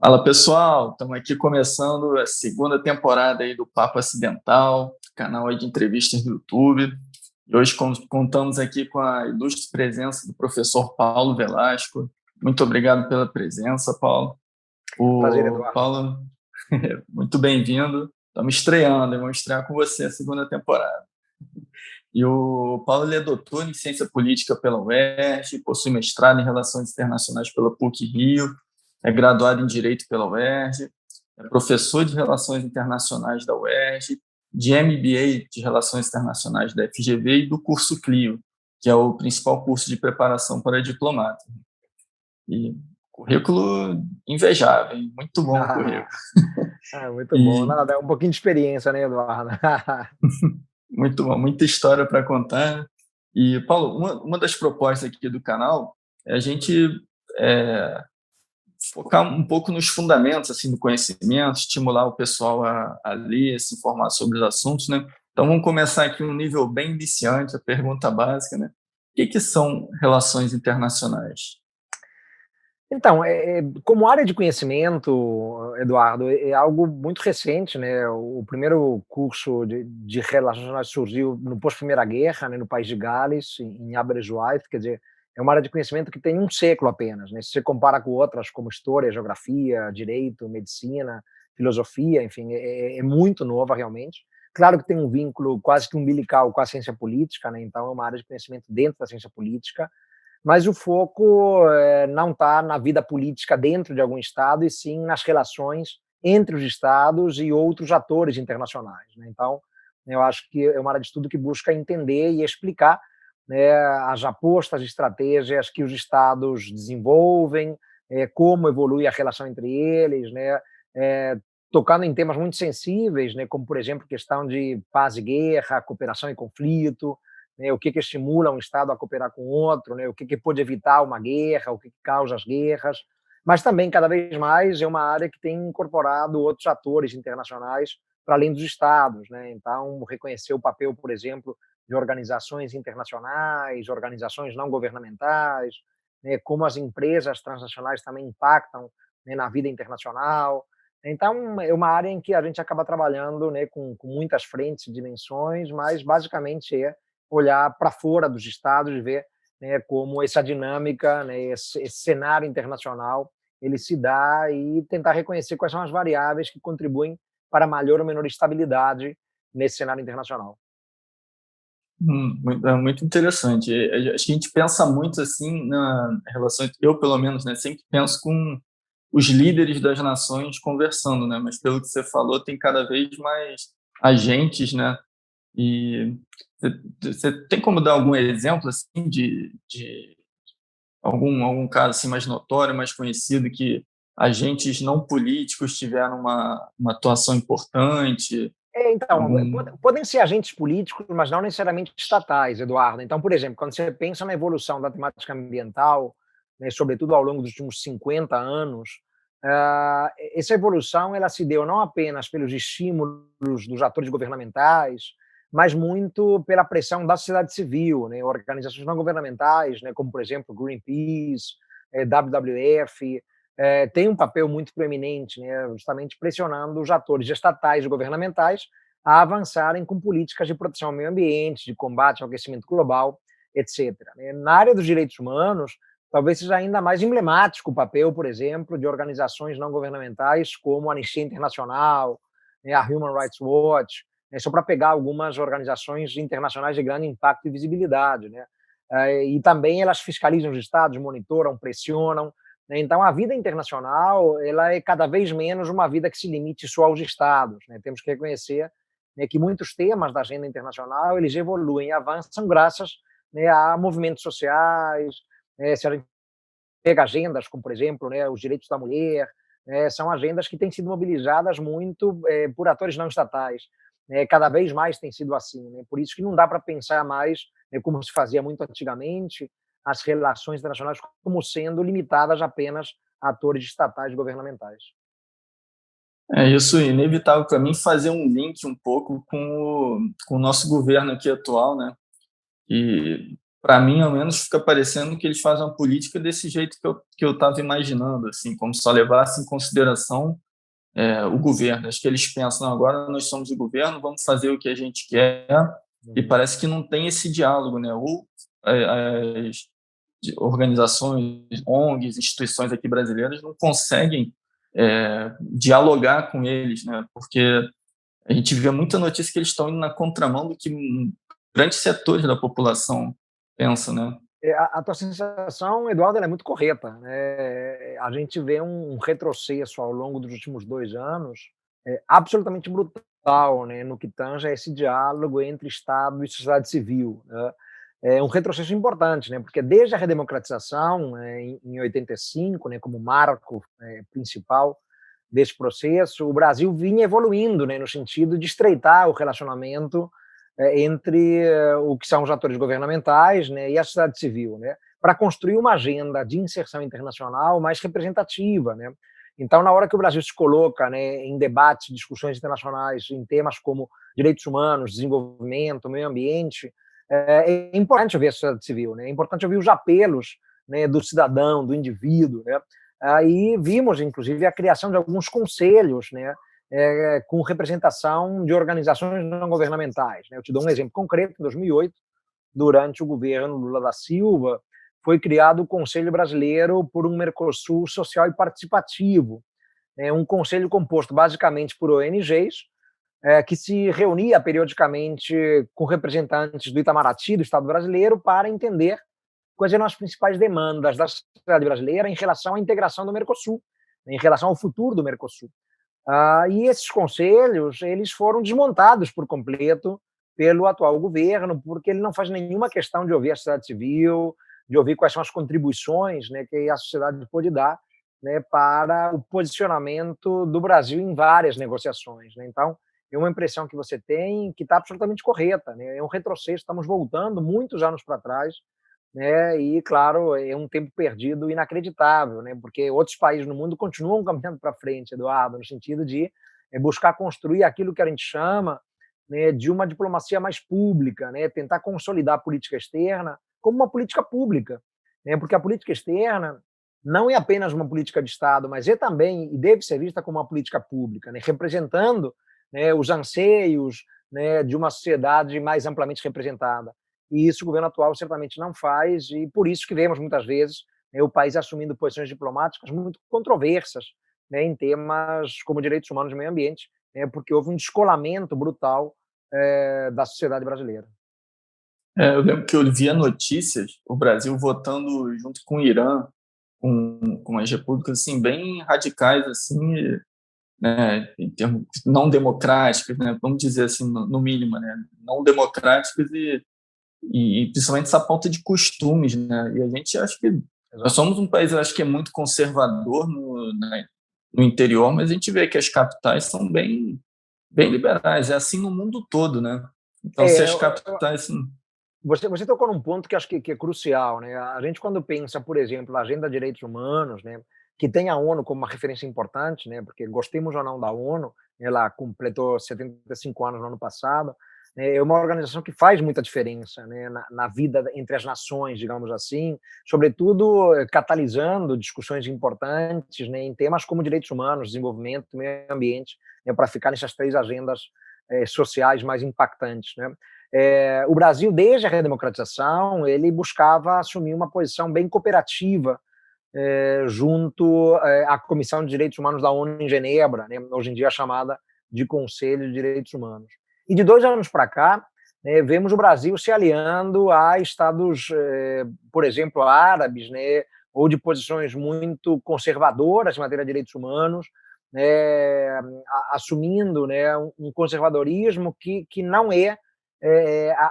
Fala pessoal, estamos aqui começando a segunda temporada aí do Papo Acidental, canal aí de entrevistas do YouTube. E hoje contamos aqui com a ilustre presença do professor Paulo Velasco. Muito obrigado pela presença, Paulo. Prazer, O Eduardo. Paulo, muito bem-vindo. Estamos estreando, e vamos estrear com você a segunda temporada. E o Paulo ele é doutor em Ciência Política pela UERJ, possui mestrado em Relações Internacionais pela PUC-Rio, é graduado em Direito pela UERJ, é professor de Relações Internacionais da UERJ, de MBA de Relações Internacionais da FGV e do curso CLIO, que é o principal curso de preparação para diplomata. E currículo invejável, hein? Muito bom o currículo. Muito bom. E Nada, é um pouquinho de experiência, né, Eduardo? muito bom, muita história para contar. E, Paulo, uma das propostas aqui do canal é a gente é, focar um pouco nos fundamentos assim, do conhecimento, estimular o pessoal a ler, se informar sobre os assuntos, né? Então, vamos começar aqui um nível bem iniciante, a pergunta básica, né? O que são relações internacionais? Então, como área de conhecimento, Eduardo, é algo muito recente, né? O primeiro curso de Relações Internacionais surgiu no pós-Primeira Guerra, né, no país de Gales, em Aberystwyth, quer dizer, é uma área de conhecimento que tem um século apenas, né? Se você compara com outras como História, Geografia, Direito, Medicina, Filosofia, enfim, é muito nova realmente. Claro que tem um vínculo quase que umbilical com a ciência política, né? Então é uma área de conhecimento dentro da ciência política, mas o foco não está na vida política dentro de algum Estado, e sim nas relações entre os Estados e outros atores internacionais, né? Então, eu acho que é uma área de estudo que busca entender e explicar, né, as apostas, estratégias que os Estados desenvolvem, como evolui a relação entre eles, né, tocando em temas muito sensíveis, né, como, por exemplo, questão de paz e guerra, cooperação e conflito, né, o que estimula um Estado a cooperar com outro, né, o que pode evitar uma guerra, o que causa as guerras, mas também, cada vez mais, é uma área que tem incorporado outros atores internacionais para além dos Estados, né? Então, reconhecer o papel, por exemplo, de organizações internacionais, organizações não governamentais, né, como as empresas transnacionais também impactam, né, na vida internacional. Então, é uma área em que a gente acaba trabalhando, né, com muitas frentes e dimensões, mas basicamente é olhar para fora dos estados e ver, né, como essa dinâmica, né, esse cenário internacional, ele se dá, e tentar reconhecer quais são as variáveis que contribuem para maior ou menor estabilidade nesse cenário internacional. Muito interessante. Acho que a gente pensa muito assim na relação, eu pelo menos, né, sempre penso com os líderes das nações conversando, né? Mas pelo que você falou, tem cada vez mais agentes, né? E você tem como dar algum exemplo assim de algum caso assim mais notório, mais conhecido, que agentes não políticos tiveram uma atuação importante? Então, Algum... podem ser agentes políticos, mas não necessariamente estatais, Eduardo. Então, por exemplo, quando você pensa na evolução da temática ambiental, né, sobretudo ao longo dos últimos 50 anos, essa evolução ela se deu não apenas pelos estímulos dos atores governamentais, mas muito pela pressão da sociedade civil, né, organizações não governamentais, né, como, por exemplo, Greenpeace, WWF, tem um papel muito proeminente, né, justamente pressionando os atores estatais e governamentais a avançarem com políticas de proteção ao meio ambiente, de combate ao aquecimento global, etc. Na área dos direitos humanos, talvez seja ainda mais emblemático o papel, por exemplo, de organizações não governamentais como a Anistia Internacional, né, a Human Rights Watch, né, só para pegar algumas organizações internacionais de grande impacto e visibilidade, né? E também elas fiscalizam os estados, monitoram, pressionam, né? Então, a vida internacional ela é cada vez menos uma vida que se limite só aos estados, né? Temos que reconhecer, né, que muitos temas da agenda internacional eles evoluem e avançam graças, né, a movimentos sociais, né? Se a gente pega agendas como, por exemplo, né, os direitos da mulher, né, são agendas que têm sido mobilizadas muito por atores não estatais. Né, cada vez mais tem sido assim. Né? Por isso que não dá para pensar mais, né, como se fazia muito antigamente, as relações internacionais como sendo limitadas apenas a atores estatais e governamentais. É isso, inevitável para mim fazer um link um pouco com o nosso governo aqui atual, né? E para mim, ao menos, fica parecendo que eles fazem uma política desse jeito que eu estava imaginando, assim, como só levasse em consideração o governo. Acho que eles pensam, não, agora nós somos o governo, vamos fazer o que a gente quer, e parece que não tem esse diálogo, né? Ou as organizações, ONGs, instituições aqui brasileiras não conseguem dialogar com eles, né? Porque a gente vê muita notícia que eles estão indo na contramão do que grandes setores da população pensam, né? A tua sensação, Eduardo, ela é muito correta, né? A gente vê um retrocesso ao longo dos últimos 2 anos, absolutamente brutal, né, no que tange a esse diálogo entre Estado e sociedade civil, né? É um retrocesso importante, né, porque desde a redemocratização, em 85, né, como marco, principal desse processo, o Brasil vinha evoluindo, né, no sentido de estreitar o relacionamento entre o que são os atores governamentais, né, e a sociedade civil, né, para construir uma agenda de inserção internacional mais representativa, né. Então, na hora que o Brasil se coloca, né, em debates, discussões internacionais, em temas como direitos humanos, desenvolvimento, meio ambiente, é importante ouvir a sociedade civil, né, é importante ouvir os apelos, né, do cidadão, do indivíduo, né. Aí vimos, inclusive, a criação de alguns conselhos, né, com representação de organizações não governamentais, né. Eu te dou um exemplo concreto: em 2008, durante o governo Lula da Silva, foi criado o Conselho Brasileiro por um Mercosul social e participativo, um conselho composto basicamente por ONGs, que se reunia periodicamente com representantes do Itamaraty, do Estado brasileiro, para entender quais eram as principais demandas da sociedade brasileira em relação à integração do Mercosul, em relação ao futuro do Mercosul. E esses conselhos, eles foram desmontados por completo pelo atual governo, porque ele não faz nenhuma questão de ouvir a sociedade civil, de ouvir quais são as contribuições, né, que a sociedade pode dar, né, para o posicionamento do Brasil em várias negociações, né. Então, é uma impressão que você tem que está absolutamente correta, né, é um retrocesso, estamos voltando muitos anos para trás, né, e claro, é um tempo perdido inacreditável, né, porque outros países no mundo continuam caminhando para frente, Eduardo, no sentido de buscar construir aquilo que a gente chama, né, de uma diplomacia mais pública, né, tentar consolidar a política externa como uma política pública, né, porque a política externa não é apenas uma política de Estado, mas é também e deve ser vista como uma política pública, né, representando, né, os anseios, né, de uma sociedade mais amplamente representada. E isso o governo atual certamente não faz, e por isso que vemos muitas vezes, né, o país assumindo posições diplomáticas muito controversas, né, em temas como direitos humanos e meio ambiente, né, porque houve um descolamento brutal da sociedade brasileira. Eu lembro que eu via notícias, o Brasil votando junto com o Irã, com as repúblicas assim, bem radicais, assim, né, em termos não democráticas, né, vamos dizer assim, no mínimo, né, não democráticas e principalmente essa pauta de costumes, né, e a gente acha que nós somos um país, eu acho que é muito conservador né, no interior, mas a gente vê que as capitais são bem liberais, é assim no mundo todo, né? Então, se É, as capitais, assim, você tocou num ponto que acho que é crucial, né? A gente, quando pensa, por exemplo, na agenda de direitos humanos, né, que tem a ONU como uma referência importante, né, porque gostemos ou não da ONU, ela completou 75 anos no ano passado, né, é uma organização que faz muita diferença, né, na vida entre as nações, digamos assim, sobretudo catalisando discussões importantes, né, em temas como direitos humanos, desenvolvimento e meio ambiente, né, para ficar nessas 3 agendas sociais mais impactantes, né? O Brasil, desde a redemocratização, ele buscava assumir uma posição bem cooperativa junto à Comissão de Direitos Humanos da ONU em Genebra, né, hoje em dia chamada de Conselho de Direitos Humanos. E de 2 anos para cá, vemos o Brasil se aliando a estados, por exemplo, árabes, né, ou de posições muito conservadoras em matéria de direitos humanos, assumindo, né, um conservadorismo que não é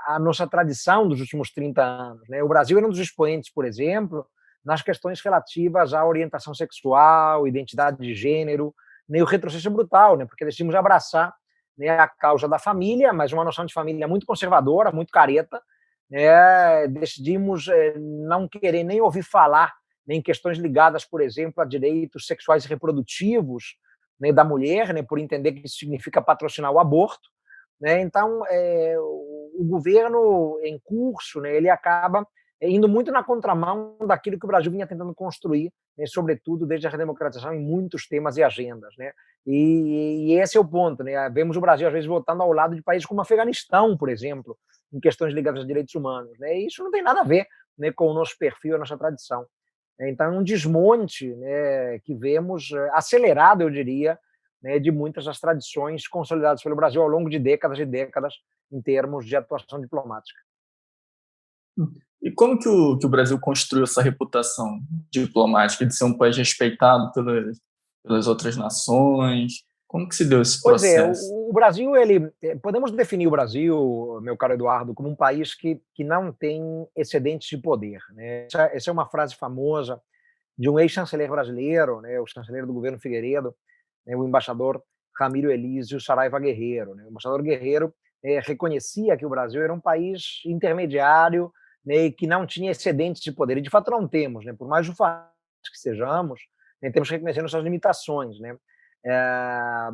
a nossa tradição dos últimos 30 anos, né? O Brasil era um dos expoentes, por exemplo, nas questões relativas à orientação sexual, identidade de gênero, né? O retrocesso é brutal, né? Porque decidimos abraçar, né, a causa da família, mas uma noção de família muito conservadora, muito careta, né? Decidimos não querer nem ouvir falar em questões ligadas, por exemplo, a direitos sexuais e reprodutivos, né, da mulher, né, por entender que isso significa patrocinar o aborto, né? Então, o governo em curso, né, ele acaba indo muito na contramão daquilo que o Brasil vinha tentando construir, né, sobretudo desde a redemocratização em muitos temas e agendas, né? E esse é o ponto, né? Vemos o Brasil às vezes votando ao lado de países como o Afeganistão, por exemplo, em questões ligadas a direitos humanos, né? E isso não tem nada a ver, né, com o nosso perfil, a nossa tradição. Então, é um desmonte, né, que vemos acelerado, eu diria, né, de muitas das tradições consolidadas pelo Brasil ao longo de décadas e décadas em termos de atuação diplomática. E como que o Brasil construiu essa reputação diplomática de ser um país respeitado pelas outras nações? Como que se deu esse Pois é, processo? o Brasil, podemos definir o Brasil, meu caro Eduardo, como um país que não tem excedentes de poder, né? Essa é uma frase famosa de um ex-chanceler brasileiro, né, o chanceler do governo Figueiredo, né, o embaixador Ramiro Elísio Saraiva Guerreiro. Né? O embaixador Guerreiro reconhecia que o Brasil era um país intermediário, né, e que não tinha excedentes de poder. E, de fato, não temos. Né? Por mais ufados que sejamos, né, temos que reconhecer nossas limitações. Né? É,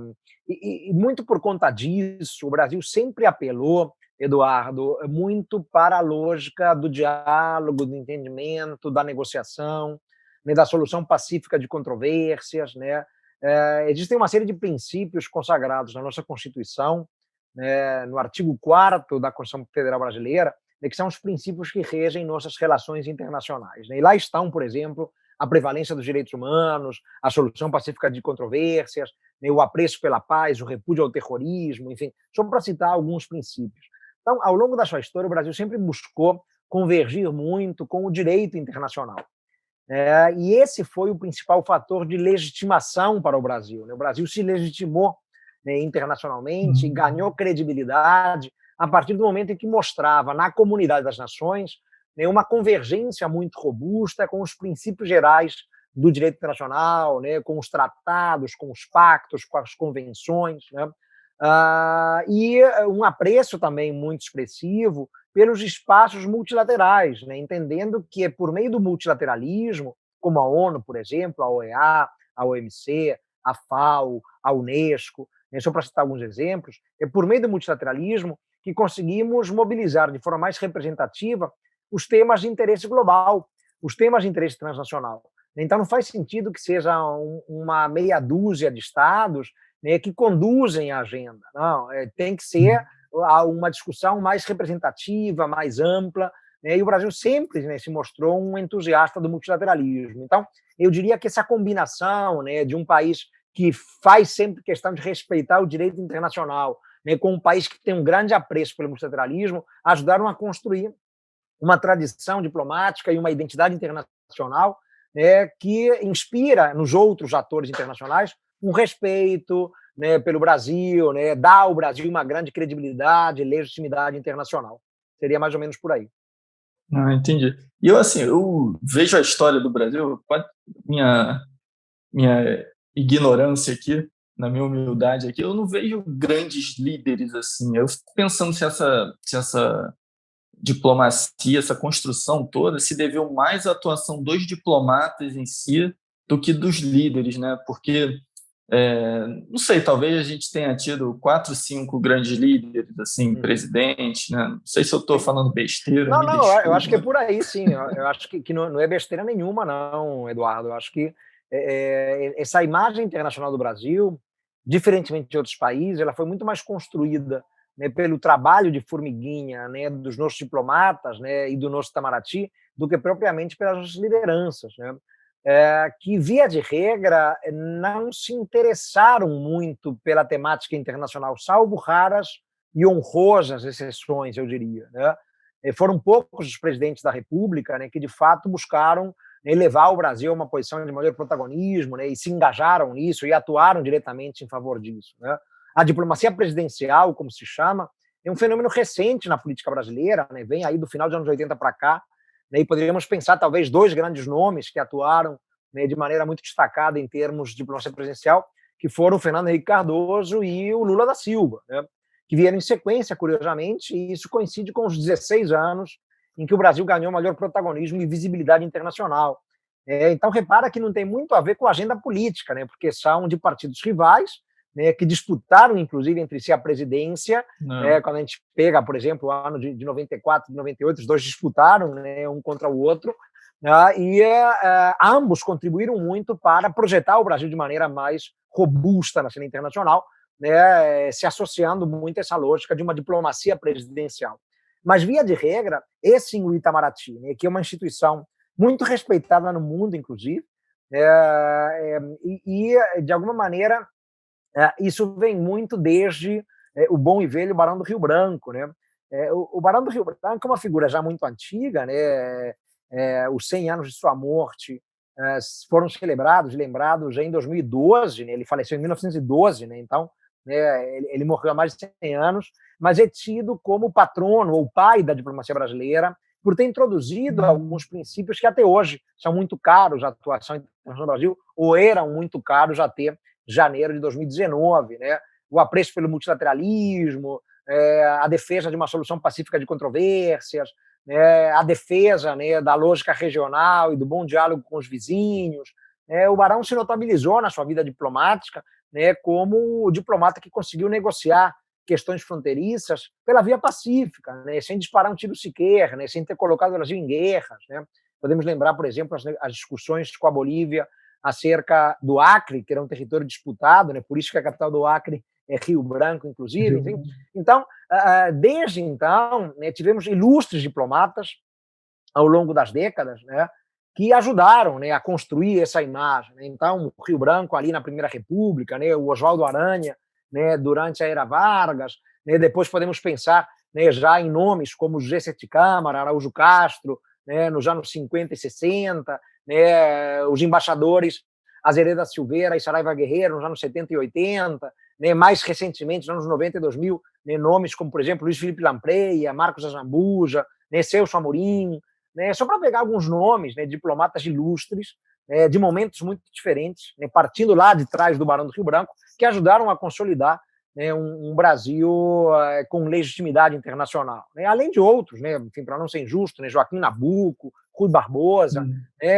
e muito por conta disso, o Brasil sempre apelou, Eduardo, muito para a lógica do diálogo, do entendimento, da negociação, né, da solução pacífica de controvérsias. Né? Existem uma série de princípios consagrados na nossa Constituição, né, no artigo 4º da Constituição Federal Brasileira, né, que são os princípios que regem nossas relações internacionais. Né? E lá estão, por exemplo, a prevalência dos direitos humanos, a solução pacífica de controvérsias, né, o apreço pela paz, o repúdio ao terrorismo, enfim, só para citar alguns princípios. Então, ao longo da sua história, o Brasil sempre buscou convergir muito com o direito internacional. E esse foi o principal fator de legitimação para o Brasil. Né? O Brasil se legitimou, né, internacionalmente e ganhou credibilidade a partir do momento em que mostrava na comunidade das nações, né, uma convergência muito robusta com os princípios gerais do direito internacional, né, com os tratados, com os pactos, com as convenções, né? E um apreço também muito expressivo pelos espaços multilaterais, né, entendendo que é por meio do multilateralismo, como a ONU, por exemplo, a OEA, a OMC, a FAO, a Unesco, né, só para citar alguns exemplos, é por meio do multilateralismo que conseguimos mobilizar de forma mais representativa os temas de interesse global, os temas de interesse transnacional. Então, não faz sentido que seja uma meia dúzia de estados, né, que conduzem a agenda. Não, tem que ser uma discussão mais representativa, mais ampla, né, e o Brasil sempre, né, se mostrou um entusiasta do multilateralismo. Então, eu diria que essa combinação, né, de um país que faz sempre questão de respeitar o direito internacional, né, com um país que tem um grande apreço pelo multilateralismo, ajudaram a construir uma tradição diplomática e uma identidade internacional, né, que inspira nos outros atores internacionais um respeito, né, pelo Brasil, né, dá ao Brasil uma grande credibilidade, legitimidade internacional. Seria mais ou menos por aí. Ah, entendi. E eu, assim, eu vejo a história do Brasil, minha ignorância aqui, na minha humildade aqui, eu não vejo grandes líderes assim. Eu fico pensando se essa diplomacia, essa construção toda, se deveu mais à atuação dos diplomatas em si do que dos líderes, né? Porque, não sei, talvez a gente tenha tido 4, 5 grandes líderes, assim, presidentes, né? Não sei se eu estou falando besteira, Não, me não, eu acho que é desculpa. por aí, sim. Eu acho que não é besteira nenhuma, não, Eduardo. Eu acho que essa imagem internacional do Brasil, diferentemente de outros países, ela foi muito mais construída, né, pelo trabalho de formiguinha, né, dos nossos diplomatas, né, e do nosso Itamaraty, do que propriamente pelas nossas lideranças, né, que, via de regra, não se interessaram muito pela temática internacional, salvo raras e honrosas exceções, eu diria. Né? Foram poucos os presidentes da República, né, que, de fato, buscaram, né, levar o Brasil a uma posição de maior protagonismo, né, e se engajaram nisso e atuaram diretamente em favor disso. Né? A diplomacia presidencial, como se chama, é um fenômeno recente na política brasileira, né, vem aí do final dos anos 80 para cá, né, e poderíamos pensar talvez dois grandes nomes que atuaram, né, de maneira muito destacada em termos de diplomacia presidencial, que foram o Fernando Henrique Cardoso e o Lula da Silva, né, que vieram em sequência, curiosamente, e isso coincide com os 16 anos em que o Brasil ganhou maior protagonismo e visibilidade internacional. Então, repara que não tem muito a ver com a agenda política, né, porque são de partidos rivais, né, que disputaram, inclusive, entre si a presidência. Não. Quando a gente pega, por exemplo, o ano de 94, de 98, os dois disputaram, né, um contra o outro, né, e ambos contribuíram muito para projetar o Brasil de maneira mais robusta na cena internacional, né, se associando muito a essa lógica de uma diplomacia presidencial. Mas, via de regra, esse Itamaraty, né, que é uma instituição muito respeitada no mundo, inclusive, de alguma maneira, isso vem muito desde o bom e velho Barão do Rio Branco, né? O Barão do Rio Branco é uma figura já muito antiga, né? Os 100 anos de sua morte foram celebrados e lembrados já em 2012, né? Ele faleceu em 1912, né? Então, né, ele morreu há mais de 100 anos, mas é tido como patrono ou pai da diplomacia brasileira, por ter introduzido alguns princípios que até hoje são muito caros à atuação internacional no Brasil, ou eram muito caros até janeiro de 2019, né? O apreço pelo multilateralismo, a defesa de uma solução pacífica de controvérsias, né? A defesa, né, da lógica regional e do bom diálogo com os vizinhos. O Barão se notabilizou na sua vida diplomática, né, como o diplomata que conseguiu negociar questões fronteiriças pela via pacífica, né, sem disparar um tiro sequer, né, sem ter colocado o Brasil em guerras, né. Podemos lembrar, por exemplo, as discussões com a Bolívia acerca do Acre, que era um território disputado, né, por isso que a capital do Acre é Rio Branco, inclusive. Enfim. Então, desde então, né, tivemos ilustres diplomatas ao longo das décadas, né, que ajudaram, né, a construir essa imagem, né. Então, o Rio Branco ali na Primeira República, né, o Oswaldo Aranha, né, durante a era Vargas, né, depois podemos pensar, né, já em nomes como José Sete Câmara, Araújo Castro, né, nos anos 50 e 60, né, os embaixadores Azereda Silveira e Saraiva Guerreiro nos anos 70 e 80, né, mais recentemente, nos anos 90 e 2000, né, nomes como, por exemplo, Luiz Felipe Lampreia, Marcos Azambuja, né, Celso Amorim, né, só para pegar alguns nomes, né, diplomatas ilustres, de momentos muito diferentes, né, partindo lá de trás do Barão do Rio Branco, que ajudaram a consolidar, né, um Brasil com legitimidade internacional. Né, além de outros, né, enfim, para não ser injusto, né, Joaquim Nabuco, Rui Barbosa,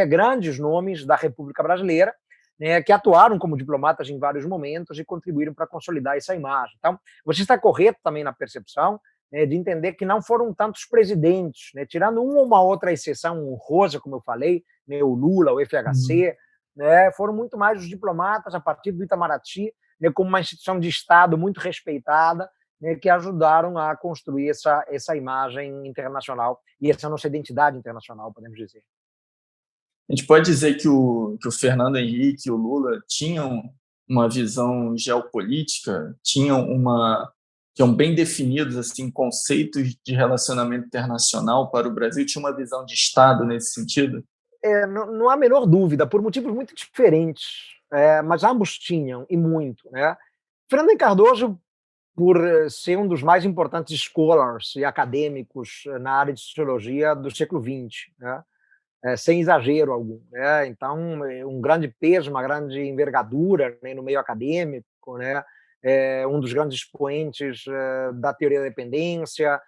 grandes nomes da República Brasileira, né, que atuaram como diplomatas em vários momentos e contribuíram para consolidar essa imagem. Então, você está correto também na percepção, né, de entender que não foram tantos presidentes, né, tirando uma ou uma outra exceção honrosa, como eu falei, né, o Lula, o FHC, né, foram muito mais os diplomatas a partir do Itamaraty, né, como uma instituição de Estado muito respeitada, né, que ajudaram a construir essa imagem internacional e essa nossa identidade internacional, podemos dizer. A gente pode dizer que o Fernando Henrique e o Lula tinham uma visão geopolítica, tinham bem definidos assim, conceitos de relacionamento internacional para o Brasil, tinha uma visão de Estado nesse sentido? Não há a menor dúvida, por motivos muito diferentes, mas ambos tinham, e muito. Né? Fernando Henrique Cardoso, por ser um dos mais importantes scholars e acadêmicos na área de sociologia do século XX, né? Sem exagero algum. Né? Então, um grande peso, uma grande envergadura, né, no meio acadêmico, né? Um dos grandes expoentes da teoria da dependência.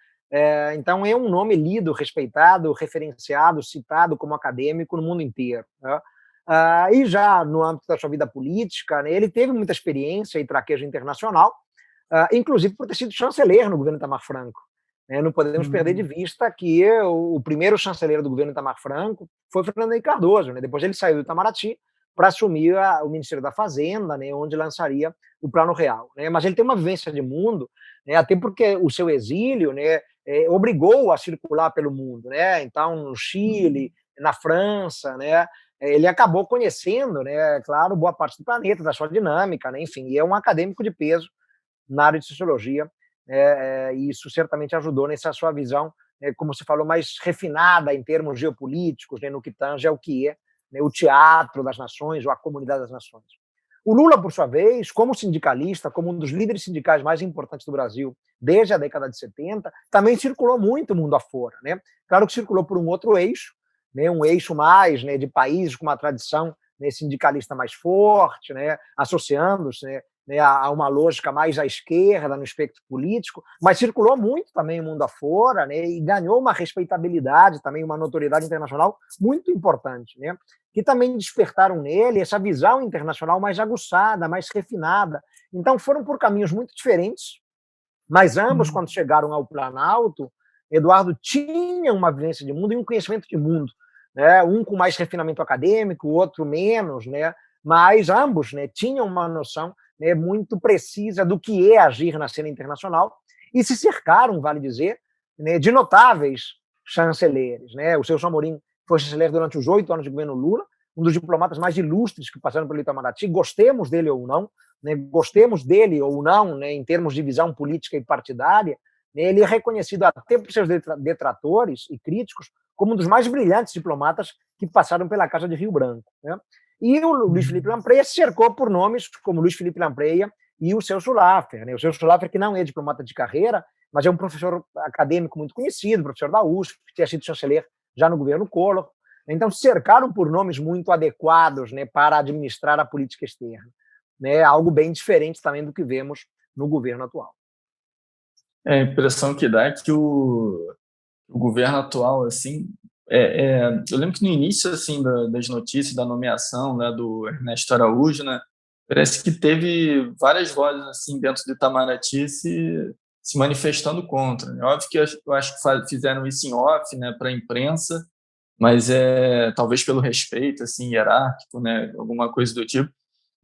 Então, é um nome lido, respeitado, referenciado, citado como acadêmico no mundo inteiro. Né? E já no âmbito da sua vida política, né, ele teve muita experiência e traquejo internacional, inclusive por ter sido chanceler no governo Itamar Franco. Não podemos perder de vista que o primeiro chanceler do governo Itamar Franco foi Fernando Henrique Cardoso. Né? Depois ele saiu do Itamaraty para assumir o Ministério da Fazenda, né, onde lançaria o Plano Real. Né? Mas ele tem uma vivência de mundo, né, até porque o seu exílio, né, obrigou a circular pelo mundo. Né? Então, no Chile, na França, né, ele acabou conhecendo, né, claro, boa parte do planeta, da sua dinâmica, né, enfim, e é um acadêmico de peso na área de sociologia, e isso certamente ajudou nessa sua visão, como você falou, mais refinada em termos geopolíticos, né, no que tange ao que é, né, o teatro das nações ou a comunidade das nações. O Lula, por sua vez, como sindicalista, como um dos líderes sindicais mais importantes do Brasil desde a década de 70, também circulou muito o mundo afora. Né? Claro que circulou por um outro eixo, né, um eixo mais, né, de países com uma tradição, né, sindicalista mais forte, né, associando-se, né, né, a uma lógica mais à esquerda no espectro político, mas circulou muito também o mundo afora, né, e ganhou uma respeitabilidade, também uma notoriedade internacional muito importante, né, que também despertaram nele essa visão internacional mais aguçada, mais refinada. Então foram por caminhos muito diferentes, mas ambos, quando chegaram ao Planalto, Eduardo tinha uma vivência de mundo e um conhecimento de mundo, né, um com mais refinamento acadêmico, o outro menos, né, mas ambos, né, tinham uma noção, né, muito precisa do que é agir na cena internacional e se cercaram, vale dizer, né, de notáveis chanceleres. Né? O Celso Amorim foi chanceler durante os 8 anos de governo Lula, um dos diplomatas mais ilustres que passaram pelo Itamaraty, gostemos dele ou não, né, gostemos dele ou não, né, em termos de visão política e partidária, né, ele é reconhecido até por seus detratores e críticos como um dos mais brilhantes diplomatas que passaram pela Casa de Rio Branco. Né? E o Luiz Felipe Lampreia se cercou por nomes como Luiz Felipe Lampreia e o Celso Laffer. Né? O Celso Laffer, que não é diplomata de carreira, mas é um professor acadêmico muito conhecido, professor da USP, que tinha sido chanceler já no governo Collor. Então, se cercaram por nomes muito adequados, né, para administrar a política externa. Né? Algo bem diferente também do que vemos no governo atual. A impressão que dá é que o governo atual, assim, eu lembro que no início, assim, das notícias da nomeação, né, do Ernesto Araújo, né, parece que teve várias vozes, assim, dentro do Itamaraty se manifestando contra. Né? Óbvio que eu acho que fizeram isso em off, né, para a imprensa, mas talvez pelo respeito, assim, hierárquico, né, alguma coisa do tipo,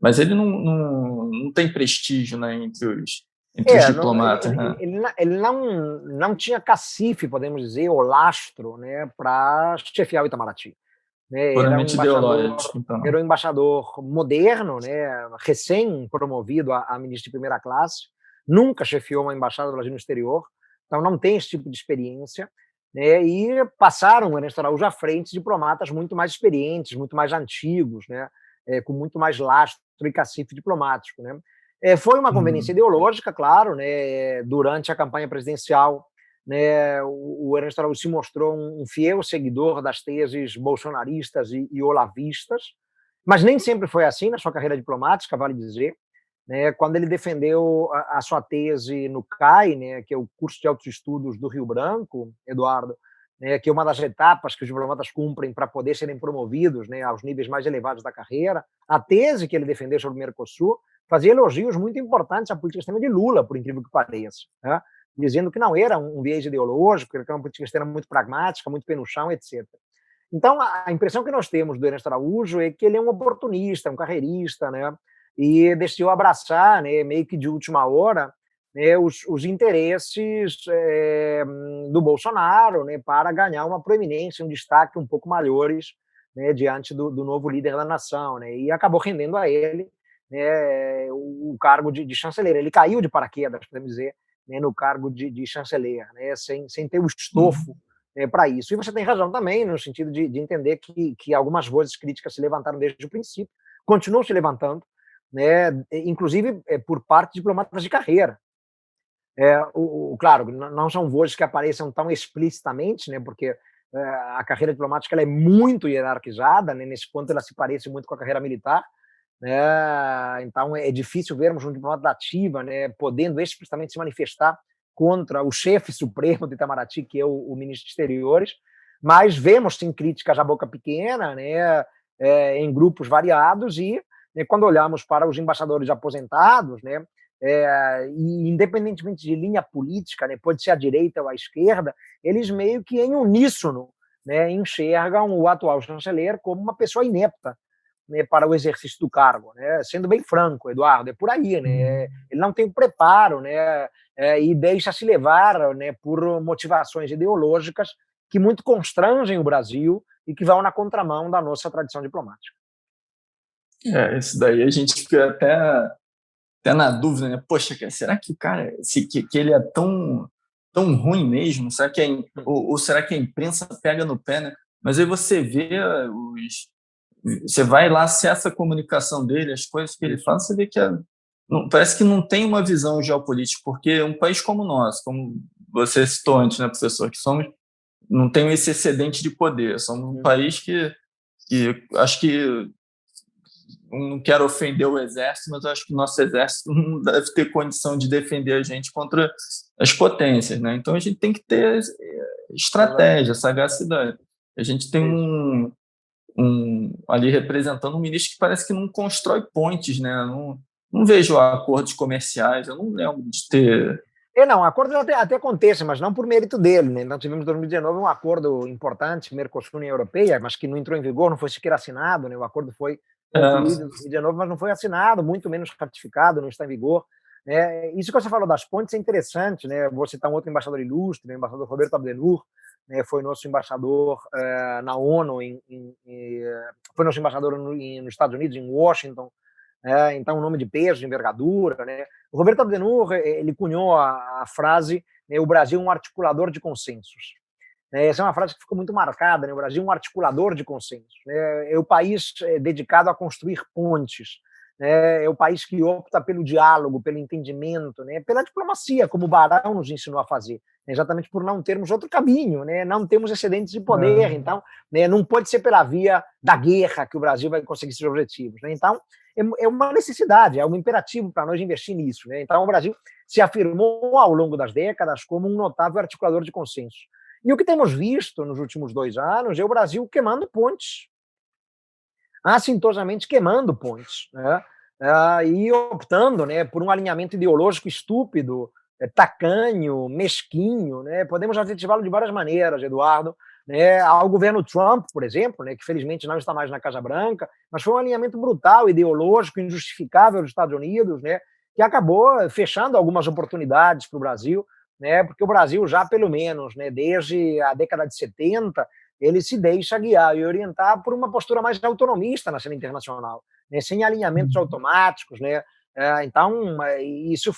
mas ele não tem prestígio, né, entre os diplomatas, né? Ele não tinha cacife, podemos dizer, ou lastro, né, para chefiar o Itamaraty. Né? Puramente ideológico, então. Era um embaixador moderno, né, recém-promovido a ministro de primeira classe, nunca chefiou uma embaixada do Brasil no exterior, então não tem esse tipo de experiência, né, e passaram o Ernesto Araújo à frente diplomatas muito mais experientes, muito mais antigos, né, com muito mais lastro e cacife diplomático. Né. Foi uma conveniência ideológica, claro, né, durante a campanha presidencial, né, o Ernesto Araújo se mostrou um fiel seguidor das teses bolsonaristas e olavistas, mas nem sempre foi assim na sua carreira diplomática, vale dizer. Né, quando ele defendeu a sua tese no CAI, né, que é o curso de altos estudos do Rio Branco, Eduardo, né, que é uma das etapas que os diplomatas cumprem para poder serem promovidos, né, aos níveis mais elevados da carreira, a tese que ele defendeu sobre o Mercosul fazia elogios muito importantes à política externa de Lula, por incrível que pareça, né? Dizendo que não era um viés ideológico, que era uma política externa muito pragmática, muito pé no chão, etc. Então, a impressão que nós temos do Ernesto Araújo é que ele é um oportunista, um carreirista, né? E decidiu abraçar, né, meio que de última hora, né, os interesses do Bolsonaro, né, para ganhar uma proeminência, um destaque um pouco maiores, né, diante do novo líder da nação. Né? E acabou rendendo a ele, né, o cargo de chanceler. Ele caiu de paraquedas, podemos dizer, né, no cargo de chanceler, né, sem ter o estofo para isso. E você tem razão também, no sentido de entender que algumas vozes críticas se levantaram desde o princípio, continuam se levantando, né, inclusive por parte de diplomatas de carreira. Claro, não são vozes que apareçam tão explicitamente, né, porque a carreira diplomática ela é muito hierarquizada, né, nesse ponto ela se parece muito com a carreira militar, né, então é difícil vermos um diplomata da ativa, né, podendo explicitamente se manifestar contra o chefe supremo do Itamaraty, que é o ministro de Exteriores, mas vemos sim críticas à boca pequena, né, em grupos variados e, né, quando olhamos para os embaixadores aposentados, né, e independentemente de linha política, né, pode ser à direita ou à esquerda, eles meio que em uníssono, né, enxergam o atual chanceler como uma pessoa inepta, né, para o exercício do cargo, né? Sendo bem franco, Eduardo, é por aí, né? Ele não tem preparo, né? E deixa-se levar, né, por motivações ideológicas que muito constrangem o Brasil e que vão na contramão da nossa tradição diplomática. Isso daí a gente fica até na dúvida, né? Poxa, será que o cara, que ele é tão ruim mesmo? Será que ou será que a imprensa pega no pé, né? Mas aí você vê você vai lá, acessa a comunicação dele, as coisas que ele fala, você vê que parece que não tem uma visão geopolítica, porque um país como o nosso, como você citou antes, né, professor, que não tem esse excedente de poder, somos um país que acho que não quero ofender o Exército, mas eu acho que o nosso Exército não deve ter condição de defender a gente contra as potências, né? Então a gente tem que ter estratégia, sagacidade. A gente tem ali representando um ministro que parece que não constrói pontes, né? Não vejo acordos comerciais, eu não lembro de ter. Não, acordos até acontecem, mas não por mérito dele, né? Nós tivemos em 2019 um acordo importante, Mercosul e União Europeia, mas que não entrou em vigor, não foi sequer assinado, né? O acordo foi concluído em 2019, mas não foi assinado, muito menos ratificado, não está em vigor. Né? Isso que você falou das pontes é interessante, né? Vou citar um outro embaixador ilustre, o embaixador Roberto Abdenur, né? Foi nosso embaixador na ONU, foi nosso embaixador nos Estados Unidos, em Washington. Então, um nome de peso, de envergadura. Né? O Roberto Abdenur ele cunhou a frase, né, o Brasil é um articulador de consensos. Essa é uma frase que ficou muito marcada, né? O Brasil é um articulador de consensos. É o país dedicado a construir pontes, né? É o país que opta pelo diálogo, pelo entendimento, né? Pela diplomacia, como o Barão nos ensinou a fazer, exatamente por não termos outro caminho, né? Não temos excedentes de poder, então, né? Não pode ser pela via da guerra que o Brasil vai conseguir seus objetivos. Né? Então, é uma necessidade, é algo imperativo para nós investir nisso. Né? Então, o Brasil se afirmou ao longo das décadas como um notável articulador de consensos. E o que temos visto nos últimos 2 anos é o Brasil queimando pontes, assintosamente queimando pontes, né? E optando, né, por um alinhamento ideológico estúpido, tacanho, mesquinho. Né? Podemos adjetivá-lo de várias maneiras, Eduardo. Né? Ao governo Trump, por exemplo, né, que felizmente não está mais na Casa Branca, mas foi um alinhamento brutal, ideológico, injustificável dos Estados Unidos, né, que acabou fechando algumas oportunidades para o Brasil, né, porque o Brasil já, pelo menos, né, desde a década de 70, ele se deixa guiar e orientar por uma postura mais autonomista na cena internacional, né, sem alinhamentos automáticos. Né. Então, isso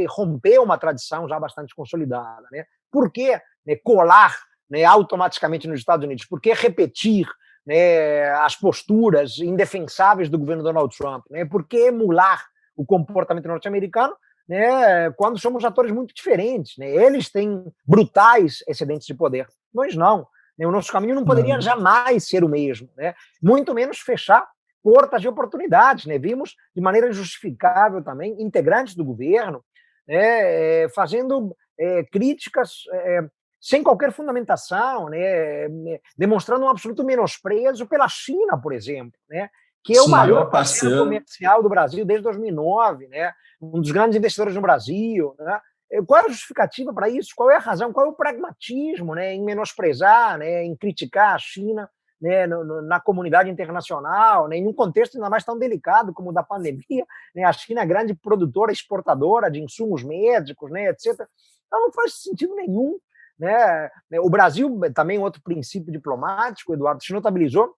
rompeu uma tradição já bastante consolidada. Né. Por que, né, colar, né, automaticamente nos Estados Unidos? Por que repetir, né, as posturas indefensáveis do governo Donald Trump? Né? Por que emular o comportamento norte-americano, né, quando somos atores muito diferentes? Né? Eles têm brutais excedentes de poder, nós não. Né? O nosso caminho não poderia jamais ser o mesmo, né? Muito menos fechar portas de oportunidades. Né? Vimos, de maneira injustificável também, integrantes do governo, né, fazendo críticas sem qualquer fundamentação, né, demonstrando um absoluto menosprezo pela China, por exemplo, né, que é o maior parceiro comercial do Brasil desde 2009, né, um dos grandes investidores no Brasil. Né. Qual é a justificativa para isso? Qual é a razão? Qual é o pragmatismo, né, em menosprezar, né, em criticar a China, né, na comunidade internacional, né, em um contexto ainda mais tão delicado como o da pandemia? Né, a China é grande produtora, exportadora de insumos médicos, né, etc. Então não faz sentido nenhum. Né? O Brasil, também outro princípio diplomático, Eduardo, se notabilizou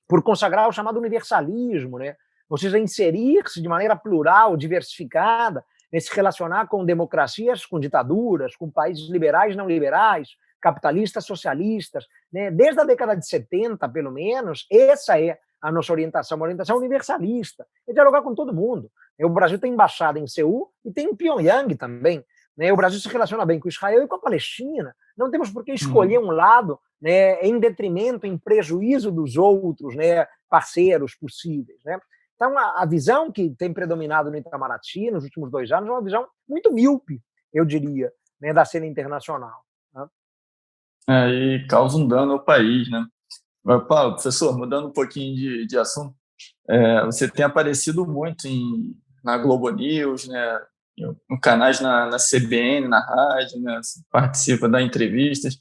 por consagrar o chamado universalismo, né? Ou seja, inserir-se de maneira plural, diversificada, né? Se relacionar com democracias, com ditaduras, com países liberais, não liberais, capitalistas, socialistas. Né? Desde a década de 70, pelo menos, essa é a nossa orientação, uma orientação universalista, é dialogar com todo mundo. O Brasil tem embaixada em Seul e tem em Pyongyang também. Né? O Brasil se relaciona bem com Israel e com a Palestina. Não temos por que escolher um lado, né, em detrimento, em prejuízo dos outros, né, parceiros possíveis. Né? Então, a visão que tem predominado no Itamaraty nos últimos 2 anos é uma visão muito míope, eu diria, né, da cena internacional. Né? E causa um dano ao país. Né? Paulo, professor, mudando um pouquinho de assunto, você tem aparecido muito na Globo News, né, em canais na CBN, na rádio, né, participa das entrevistas.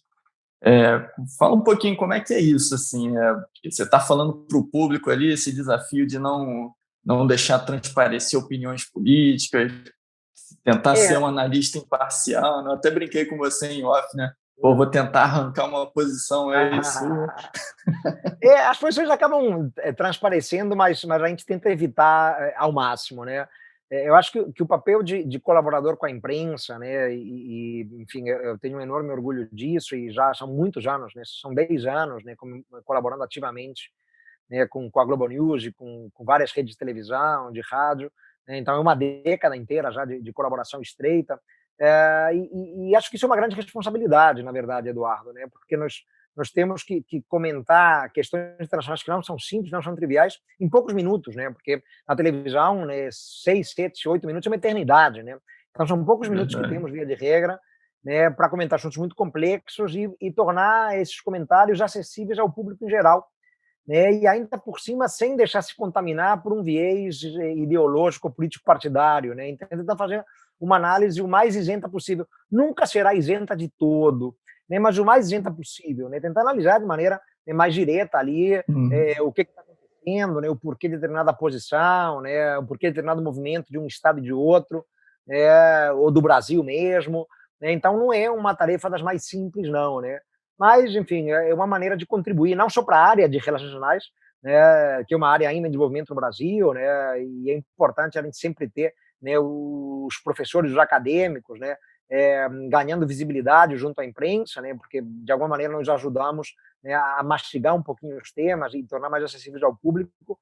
Fala um pouquinho como é que é isso, assim, você está falando para o público ali esse desafio de não deixar transparecer opiniões políticas, tentar ser um analista imparcial, né? Eu até brinquei com você em off, né? Pô, vou tentar arrancar uma posição aí sua. As posições acabam transparecendo, mas a gente tenta evitar ao máximo, né? Eu acho que o papel de colaborador com a imprensa, né, enfim, eu tenho um enorme orgulho disso, e já são muitos anos, né, são 10 anos, né, colaborando ativamente, né, com a Globo News e com várias redes de televisão, de rádio. Né, então é uma década inteira já de colaboração estreita, e acho que isso é uma grande responsabilidade, na verdade, Eduardo, né, porque nós nós temos que comentar questões internacionais que não são simples, não são triviais, em poucos minutos, né? Porque na televisão, né, 6, 7, 8 minutos é uma eternidade, né? Então são poucos É minutos que verdade. temos, via de regra, né, para comentar assuntos muito complexos e tornar esses comentários acessíveis ao público em geral, né? E ainda por cima, sem deixar se contaminar por um viés ideológico ou político partidário, né? Então, tentar fazer uma análise o mais isenta possível. Nunca será isenta de todo, né? Mas o mais isenta possível, né? Tentar analisar de maneira, né, mais direta ali o que está acontecendo, né? O porquê de determinada posição, né? O porquê de determinado movimento de um estado e de outro, né? Ou do Brasil mesmo, né? Então não é uma tarefa das mais simples, não, né? Mas, enfim, é uma maneira de contribuir, não só para a área de relações internacionais, né, que é uma área ainda em desenvolvimento no Brasil, né, e é importante a gente sempre ter, né, os professores, os acadêmicos, né, ganhando visibilidade junto à imprensa, né, porque de alguma maneira nós ajudamos, né, a mastigar um pouquinho os temas e tornar mais acessíveis ao público,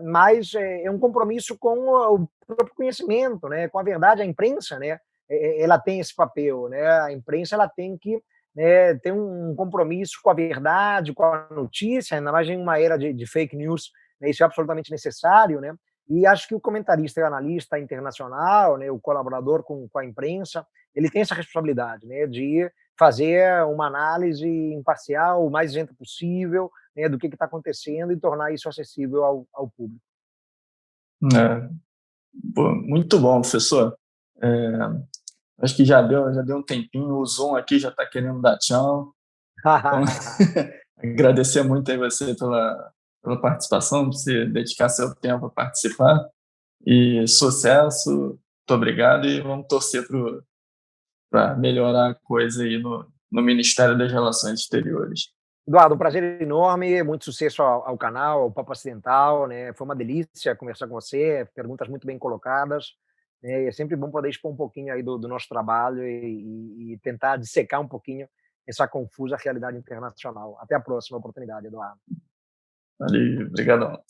mas é um compromisso com o próprio conhecimento, né, com a verdade. A imprensa, né, ela tem esse papel, né, a imprensa ela tem que, né, ter um compromisso com a verdade, com a notícia, ainda mais em uma era de fake news, né, isso é absolutamente necessário, né? E acho que o comentarista e o analista internacional, né, o colaborador com a imprensa, ele tem essa responsabilidade, né, de fazer uma análise imparcial, o mais isenta possível, né, do que está acontecendo e tornar isso acessível ao público. É, pô, muito bom, professor. É, acho que já deu um tempinho, o Zoom aqui já está querendo dar tchau. Então, agradecer muito aí você pela participação, por você dedicar seu tempo a participar. E sucesso, muito obrigado e vamos torcer para melhorar a coisa aí no Ministério das Relações Exteriores. Eduardo, um prazer enorme, muito sucesso ao canal, ao Papo Ocidental, né? Foi uma delícia conversar com você, perguntas muito bem colocadas, né? É sempre bom poder expor um pouquinho aí do nosso trabalho e tentar dissecar um pouquinho essa confusa realidade internacional. Até a próxima oportunidade, Eduardo. Valeu, obrigadão.